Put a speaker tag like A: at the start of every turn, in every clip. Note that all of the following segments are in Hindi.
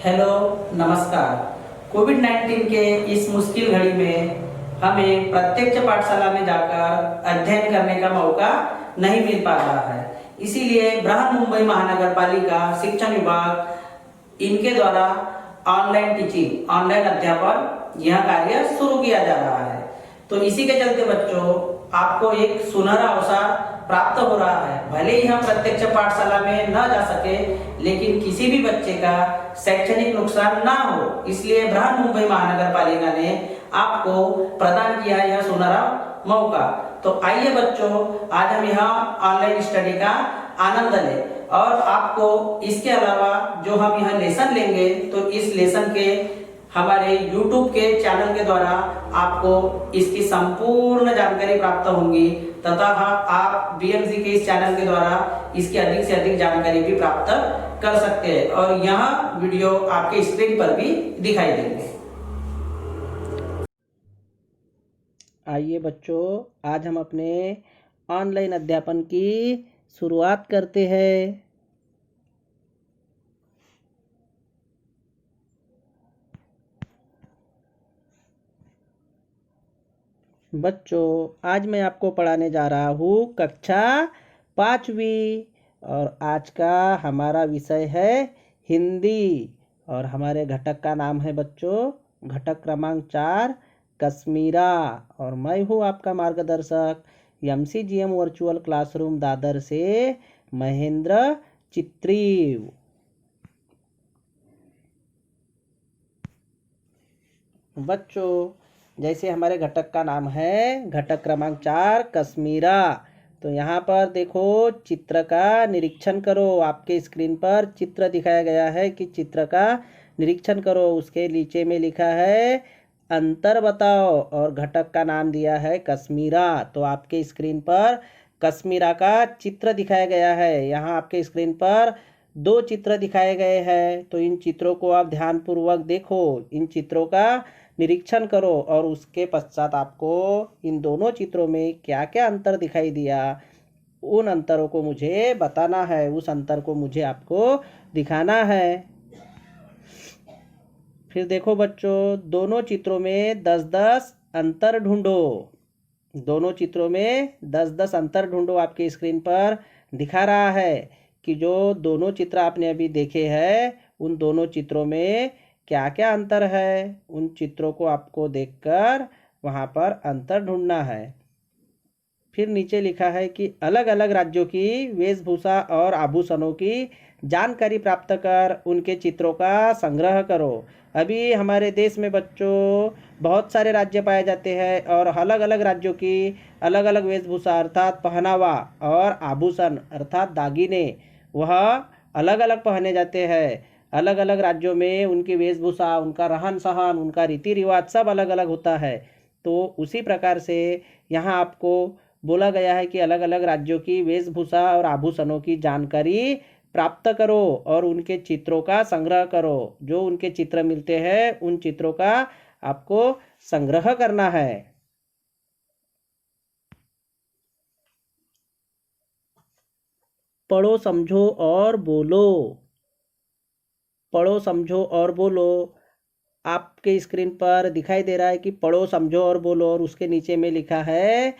A: हेलो, नमस्कार। कोविड-19 के इस मुश्किल घड़ी में हमें प्रत्यक्ष पाठशाला में जाकर अध्ययन करने का मौका नहीं मिल पा रहा है। इसीलिए बृहन्मुंबई महानगर पालिका शिक्षण विभाग इनके द्वारा ऑनलाइन टीचिंग, ऑनलाइन अध्यापन यह कार्य शुरू किया जा रहा है। तो इसी के चलते बच्चों, आपको एक सुनहरा अवसर प्राप्त हो रहा है। भले ही हम प्रत्यक्ष पाठशाला में न जा सके, लेकिन किसी भी बच्चे का शैक्षणिक नुकसान ना हो, इसलिए बृहन्मुंबई महानगर पालिका ने आपको प्रदान किया है यह सुनहरा मौका। तो आइए बच्चों, आज हम यहाँ ऑनलाइन स्टडी का आनंद लें और आपको इसके अलावा जो हम यहाँ लेसन लेंगे, तो इस लेसन के हमारे YouTube के चैनल के द्वारा आपको इसकी संपूर्ण जानकारी प्राप्त होंगी तथा आप BMC के इस चैनल के द्वारा इसकी अधिक से अधिक जानकारी भी प्राप्त कर सकते हैं और यह वीडियो आपके स्क्रीन पर भी दिखाई देंगे।
B: आइए बच्चों, आज हम अपने ऑनलाइन अध्यापन की शुरुआत करते हैं। बच्चों, आज मैं आपको पढ़ाने जा रहा हूँ कक्षा 5वीं और आज का हमारा विषय है हिंदी और हमारे घटक का नाम है बच्चों घटक क्रमांक 4 कश्मीरा और मैं हूँ आपका मार्गदर्शक MCGM वर्चुअल क्लासरूम दादर से महेंद्र चित्रीव। बच्चों, जैसे हमारे घटक का नाम है घटक क्रमांक 4 कश्मीरा, तो यहाँ पर देखो चित्र का निरीक्षण करो। आपके स्क्रीन पर चित्र दिखाया गया है कि चित्र का निरीक्षण करो। उसके नीचे में लिखा है अंतर बताओ और घटक का नाम दिया है कश्मीरा। तो आपके स्क्रीन पर कश्मीरा का चित्र दिखाया गया है। यहाँ आपके स्क्रीन पर 2 चित्र दिखाए गए हैं, तो इन चित्रों को आप ध्यानपूर्वक देखो, इन चित्रों का निरीक्षण करो और उसके पश्चात आपको इन दोनों चित्रों में क्या क्या अंतर दिखाई दिया, उन अंतरों को मुझे बताना है, उस अंतर को मुझे आपको दिखाना है। फिर देखो बच्चों, दोनों चित्रों में 10-10 अंतर ढूंढो। दोनों चित्रों में 10-10 अंतर ढूंढो। आपके स्क्रीन पर दिखा रहा है कि जो दोनों चित्र आपने अभी देखे हैं, उन दोनों चित्रों में क्या क्या अंतर है, उन चित्रों को आपको देखकर वहाँ पर अंतर ढूंढना है। फिर नीचे लिखा है कि अलग अलग राज्यों की वेशभूषा और आभूषणों की जानकारी प्राप्त कर उनके चित्रों का संग्रह करो। अभी हमारे देश में बच्चों बहुत सारे राज्य पाए जाते हैं और अलग अलग राज्यों की अलग अलग वेशभूषा अर्थात पहनावा और आभूषण अर्थात दागिने वह अलग अलग पहने जाते हैं। अलग अलग राज्यों में उनकी वेशभूषा, उनका रहन सहन, उनका रीति रिवाज सब अलग अलग होता है। तो उसी प्रकार से यहाँ आपको बोला गया है कि अलग अलग राज्यों की वेशभूषा और आभूषणों की जानकारी प्राप्त करो और उनके चित्रों का संग्रह करो। जो उनके चित्र मिलते हैं उन चित्रों का आपको संग्रह करना है। पढ़ो, समझो और बोलो। पढ़ो, समझो और बोलो। आपके स्क्रीन पर दिखाई दे रहा है कि पढ़ो, समझो और बोलो और उसके नीचे में लिखा है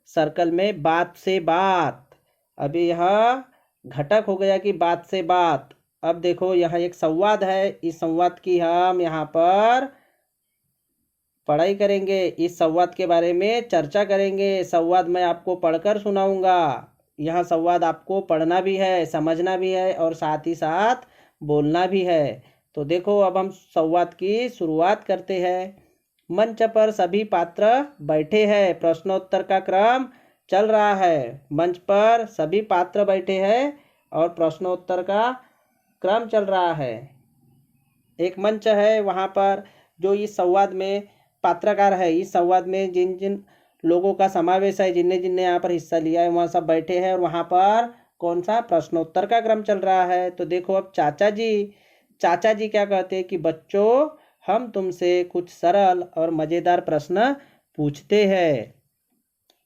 B: सर्कल में बात से बात। अभी यहाँ घटक हो गया कि बात से बात। अब देखो यहाँ एक संवाद है, इस संवाद की हम यहाँ पर पढ़ाई करेंगे, इस संवाद के बारे में चर्चा करेंगे। संवाद मैं आपको पढ़कर सुनाऊंगा। यह संवाद आपको पढ़ना भी है, समझना भी है और साथ ही साथ बोलना भी है। तो देखो अब हम संवाद की शुरुआत करते हैं। मंच पर सभी पात्र बैठे हैं, प्रश्नोत्तर का क्रम चल रहा है। मंच पर सभी पात्र बैठे हैं और प्रश्नोत्तर का क्रम चल रहा है। एक मंच है, वहाँ पर जो इस संवाद में पात्रकार है, इस संवाद में जिन जिन लोगों का समावेश है, जिनने जिनने यहाँ पर हिस्सा लिया है, वहाँ सब बैठे हैं और वहाँ पर कौन सा प्रश्नोत्तर का क्रम चल रहा है। तो देखो अब चाचा जी क्या कहते हैं कि बच्चों, हम तुमसे कुछ सरल और मज़ेदार प्रश्न पूछते हैं।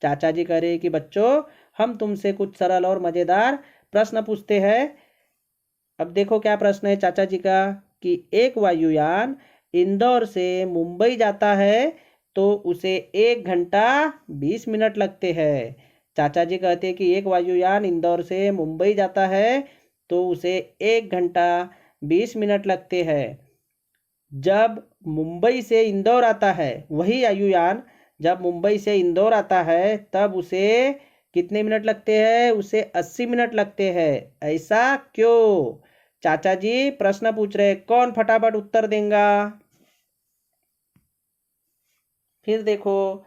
B: चाचा जी कह रहे हैं कि बच्चों, हम तुमसे कुछ सरल और मज़ेदार प्रश्न पूछते हैं। अब देखो क्या प्रश्न है चाचा जी का। कि एक वायुयान इंदौर से मुंबई जाता है तो उसे 1 घंटा 20 मिनट लगते हैं। चाचा जी कहते हैं कि एक वायुयान इंदौर से मुंबई जाता है तो उसे 1 घंटा 20 मिनट लगते हैं। जब मुंबई से इंदौर आता है, वही वायुयान जब मुंबई से इंदौर आता है तब उसे कितने मिनट लगते हैं? उसे 80 मिनट लगते हैं। ऐसा क्यों? चाचा जी प्रश्न पूछ रहे, कौन फटाफट उत्तर देगा? फिर देखो,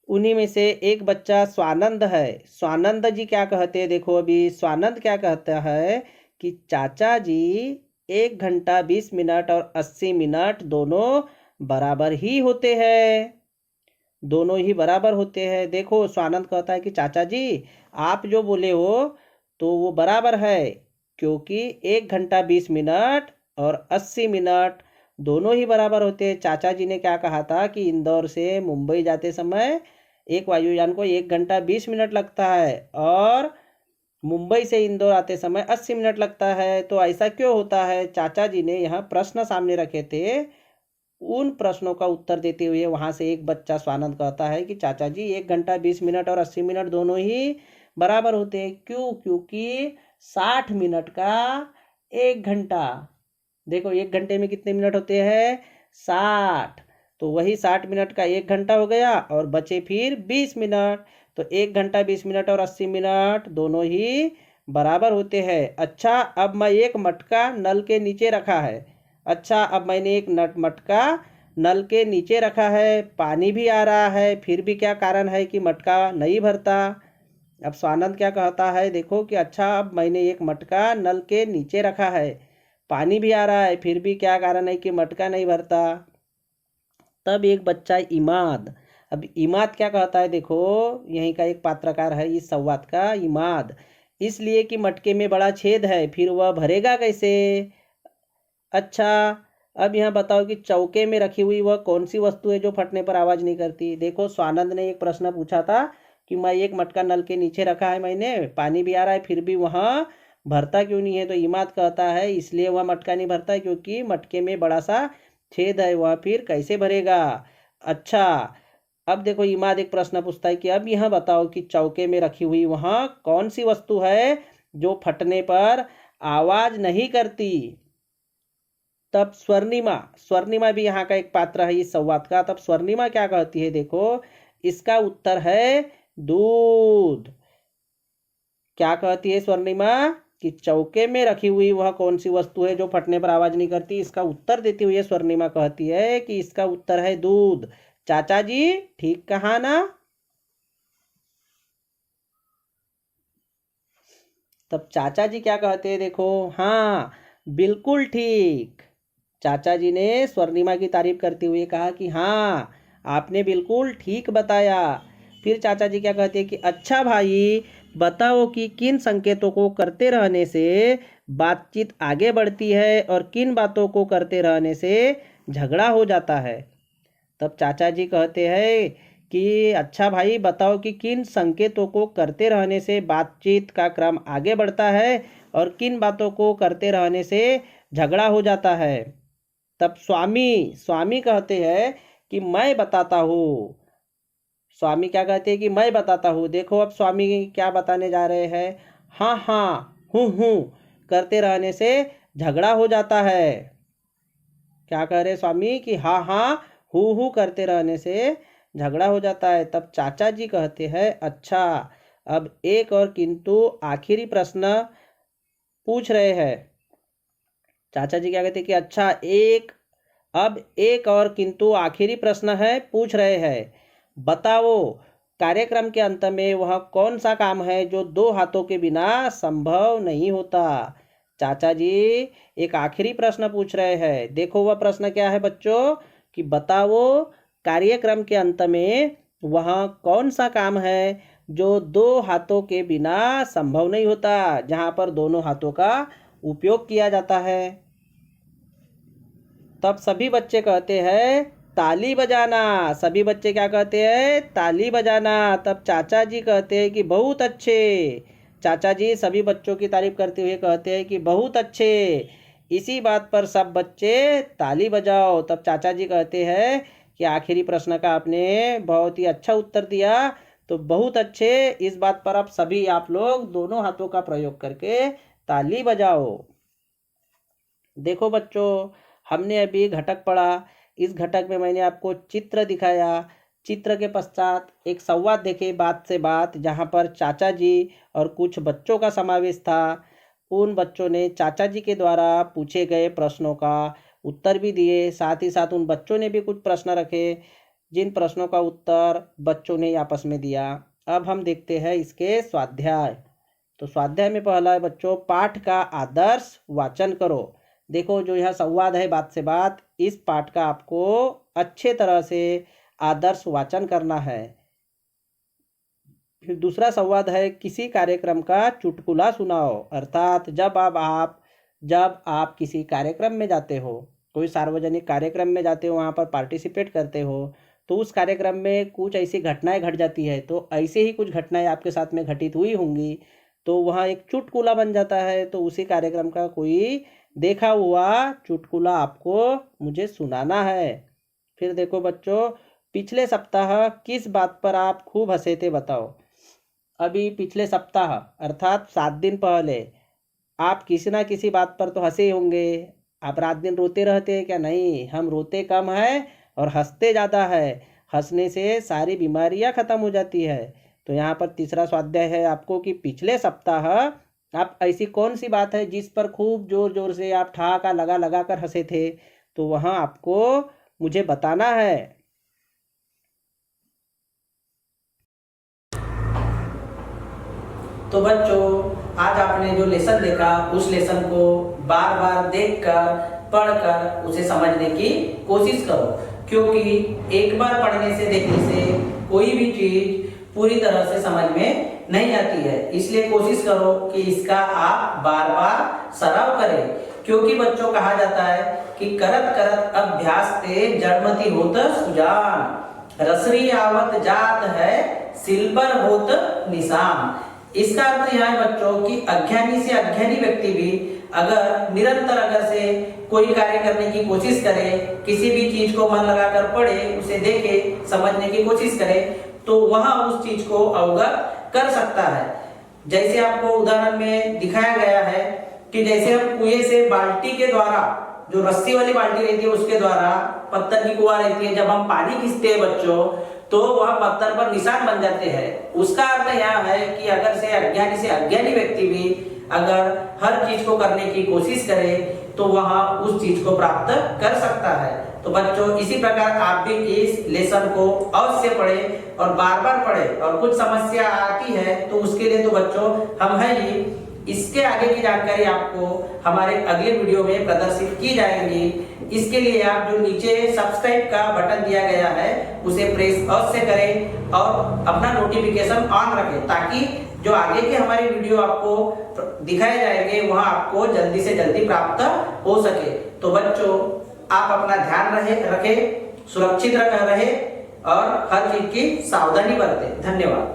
B: उन्हीं में से एक बच्चा स्वानंद है। स्वानंद जी क्या कहते हैं? देखो अभी स्वानंद क्या कहता है कि चाचा जी 1 घंटा 20 मिनट और 80 मिनट दोनों बराबर ही होते हैं। दोनों ही बराबर होते हैं। देखो स्वानंद कहता है कि चाचा जी आप जो बोले हो तो वो बराबर है, क्योंकि 1 घंटा 20 मिनट और 80 मिनट दोनों ही बराबर होते हैं। चाचा जी ने क्या कहा था कि इंदौर से मुंबई जाते समय एक वायुयान को 1 घंटा 20 मिनट लगता है और मुंबई से इंदौर आते समय 80 मिनट लगता है। तो ऐसा क्यों होता है? चाचा जी ने यहाँ प्रश्न सामने रखे थे। उन प्रश्नों का उत्तर देते हुए वहां से एक बच्चा स्वानंद कहता है कि चाचा जी 1 घंटा 20 मिनट और 80 मिनट दोनों ही बराबर होते हैं। क्यों? क्योंकि 60 मिनट का 1 घंटा, देखो 1 घंटे में कितने मिनट होते हैं? 60। तो वही 60 मिनट का 1 घंटा हो गया और बचे फिर 20 मिनट। तो 1 घंटा 20 मिनट और 80 मिनट दोनों ही बराबर होते हैं। अच्छा, अब मैं एक मटका नल के नीचे रखा है। अच्छा, अब मैंने एक मटका नल के नीचे रखा है, पानी भी आ रहा है, फिर भी क्या कारण है कि मटका नहीं भरता? अब स्वानंद क्या कहता है? देखो कि अच्छा, अब मैंने एक मटका नल के नीचे रखा है, पानी भी आ रहा है, फिर भी क्या कारण है कि मटका नहीं भरता? तब एक बच्चा इमाद, अब इमाद क्या कहता है? देखो यहीं का एक पात्रकार है इस संवाद का, इमाद, इसलिए कि मटके में बड़ा छेद है, फिर वह भरेगा कैसे? अच्छा, अब यहाँ बताओ कि चौके में रखी हुई वह कौन सी वस्तु है जो फटने पर आवाज नहीं करती? देखो स्वानंद ने एक प्रश्न पूछा था कि मैं एक मटका नल के नीचे रखा है, मैंने पानी भी आ रहा है, फिर भी वहाँ भरता क्यों नहीं है? तो इमाद कहता है इसलिए वह मटका नहीं भरता क्योंकि मटके में बड़ा सा छेद है, वह फिर कैसे भरेगा? अच्छा, अब देखो इमाद एक प्रश्न पूछता है कि अब यह बताओ कि चौके में रखी हुई वहाँ कौन सी वस्तु है जो फटने पर आवाज नहीं करती? तब स्वर्णिमा, स्वर्णिमा भी यहाँ का एक पात्र है इस संवाद का। तब स्वर्णिमा क्या कहती है? देखो इसका उत्तर है दूध। क्या कहती है स्वर्णिमा? कि चौके में रखी हुई वह कौन सी वस्तु है जो फटने पर आवाज नहीं करती? इसका उत्तर देती हुई स्वर्णिमा कहती है कि इसका उत्तर है दूध। चाचा जी ठीक कहा ना? तब चाचा जी क्या कहते हैं? देखो हाँ बिल्कुल ठीक। चाचा जी ने स्वर्णिमा की तारीफ करते हुए कहा कि हाँ आपने बिल्कुल ठीक बताया। फिर चाचा जी क्या कहते हैं कि अच्छा भाई बताओ कि किन संकेतों को करते रहने से बातचीत आगे बढ़ती है और किन बातों को करते रहने से झगड़ा हो जाता है? तब चाचा जी कहते हैं कि अच्छा भाई बताओ कि किन संकेतों को करते रहने से बातचीत का क्रम आगे बढ़ता है और किन बातों को करते रहने से झगड़ा हो जाता है? तब स्वामी कहते हैं कि मैं बताता हूँ। स्वामी क्या कहते हैं कि मैं बताता हूँ। देखो अब स्वामी क्या बताने जा रहे हैं? हाँ हाँ हूँ करते रहने से झगड़ा हो जाता है। क्या कह रहे स्वामी? कि हाँ हाँ हूँ करते रहने से झगड़ा हो जाता है। तब चाचा जी कहते हैं अच्छा, अब एक और किंतु आखिरी प्रश्न पूछ रहे हैं। चाचा जी क्या कहते हैं कि अच्छा अब एक और किंतु आखिरी प्रश्न है, पूछ रहे हैं। बताओ कार्यक्रम के अंत में वह कौन सा काम है जो 2 हाथों के बिना संभव नहीं होता? चाचा जी एक आखिरी प्रश्न पूछ रहे हैं। देखो वह प्रश्न क्या है बच्चों? कि बताओ कार्यक्रम के अंत में वह कौन सा काम है जो 2 हाथों के बिना संभव नहीं होता, जहाँ पर दोनों हाथों का उपयोग किया जाता है? तब सभी बच्चे कहते हैं ताली बजाना। सभी बच्चे क्या कहते हैं? ताली बजाना। तब चाचा जी कहते हैं कि बहुत अच्छे। चाचा जी सभी बच्चों की तारीफ करते हुए कहते हैं कि बहुत अच्छे। इसी बात पर सब बच्चे ताली बजाओ। तब चाचा जी कहते हैं कि आखिरी प्रश्न का आपने बहुत ही अच्छा उत्तर दिया, तो बहुत अच्छे। इस बात पर आप लोग दोनों हाथों का प्रयोग करके ताली बजाओ। देखो बच्चों, हमने अभी घटक पढ़ा। इस घटक में मैंने आपको चित्र दिखाया। चित्र के पश्चात एक संवाद देखे, बात से बात, जहाँ पर चाचा जी और कुछ बच्चों का समावेश था। उन बच्चों ने चाचा जी के द्वारा पूछे गए प्रश्नों का उत्तर भी दिए। साथ ही साथ उन बच्चों ने भी कुछ प्रश्न रखे, जिन प्रश्नों का उत्तर बच्चों ने आपस में दिया। अब हम देखते हैं इसके स्वाध्याय। तो स्वाध्याय में पहला है बच्चों, पाठ का आदर्श वाचन करो। देखो, जो यह संवाद है बात से बात, इस पाठ का आपको अच्छे तरह से आदर्श वाचन करना है। फिर दूसरा संवाद है, किसी कार्यक्रम का चुटकुला सुनाओ। अर्थात जब आप किसी कार्यक्रम में जाते हो, कोई सार्वजनिक कार्यक्रम में जाते हो, वहाँ पर पार्टिसिपेट करते हो, तो उस कार्यक्रम में कुछ ऐसी घटनाएं घट जाती है। तो ऐसे ही कुछ घटनाएं आपके साथ में घटित हुई होंगी, तो वहाँ एक चुटकुला बन जाता है। तो उसी कार्यक्रम का कोई देखा हुआ चुटकुला आपको मुझे सुनाना है। फिर देखो बच्चों, पिछले सप्ताह किस बात पर आप खूब हंसे थे, बताओ। अभी पिछले सप्ताह अर्थात 7 दिन पहले आप किसी ना किसी बात पर तो हंसे होंगे। आप रात दिन रोते रहते हैं क्या? नहीं, हम रोते कम है और हंसते ज़्यादा है। हंसने से सारी बीमारियां खत्म हो जाती है। तो यहाँ पर तीसरा स्वाध्याय है आपको कि पिछले सप्ताह आप ऐसी कौन सी बात है जिस पर खूब जोर जोर से आप ठहाका लगा कर हंसे थे, तो वहाँ आपको मुझे बताना है।
A: तो बच्चों, आज आपने जो लेसन देखा, उस लेसन को बार बार देखकर, पढ़कर उसे समझने की कोशिश करो, क्योंकि एक बार पढ़ने से, देखने से कोई भी चीज पूरी तरह से समझ में नहीं आती है। इसलिए कोशिश करो कि इसका आप बार बार सराव करें, क्योंकि बच्चों कहा जाता है कि करत करत अभ्यास ते जड़मति होत सुजान, रसरी आवत जात है सिल्वर होत निशान। इसका अर्थ यह है बच्चों कि अज्ञानी से अज्ञानी व्यक्ति भी अगर निरंतर से कोई कार्य करने की कोशिश करे, किसी भी चीज को मन लगाकर पढ़े, उसे देखे, समझने की कोशिश करे, तो वहां उस चीज को अवगत कर सकता है। जैसे आपको उदाहरण में दिखाया गया है कि जैसे हम कुएं से बाल्टी के द्वारा, जो रस्सी वाली बाल्टी रहती है उसके द्वारा, पत्थर की कुआं रहती है, जब हम पानी खींचते हैं बच्चों, तो वह पत्थर पर निशान बन जाते हैं। उसका अर्थ यह है कि अगर से अज्ञानी व्यक्ति भी अगर हर चीज को करने की कोशिश करे, तो वह उस चीज को प्राप्त कर सकता है। तो बच्चों, इसी प्रकार आप भी इस लेसन को अवश्य पढ़ें और बार बार पढ़ें। और कुछ समस्या आती है तो उसके लिए तो बच्चों हम हैं ही। इसके आगे की जानकारी आपको हमारे अगले वीडियो में प्रदर्शित की जाएंगी। इसके लिए आप जो नीचे सब्सक्राइब का बटन दिया गया है उसे प्रेस अवश्य करें और अपना नोटिफिकेशन ऑन रखें, ताकि जो आगे के हमारे वीडियो आपको दिखाए जाएंगे वहां आपको जल्दी से जल्दी प्राप्त हो सके। तो बच्चों, आप अपना ध्यान रखें, सुरक्षित रहे और हर चीज की सावधानी बरतें। धन्यवाद।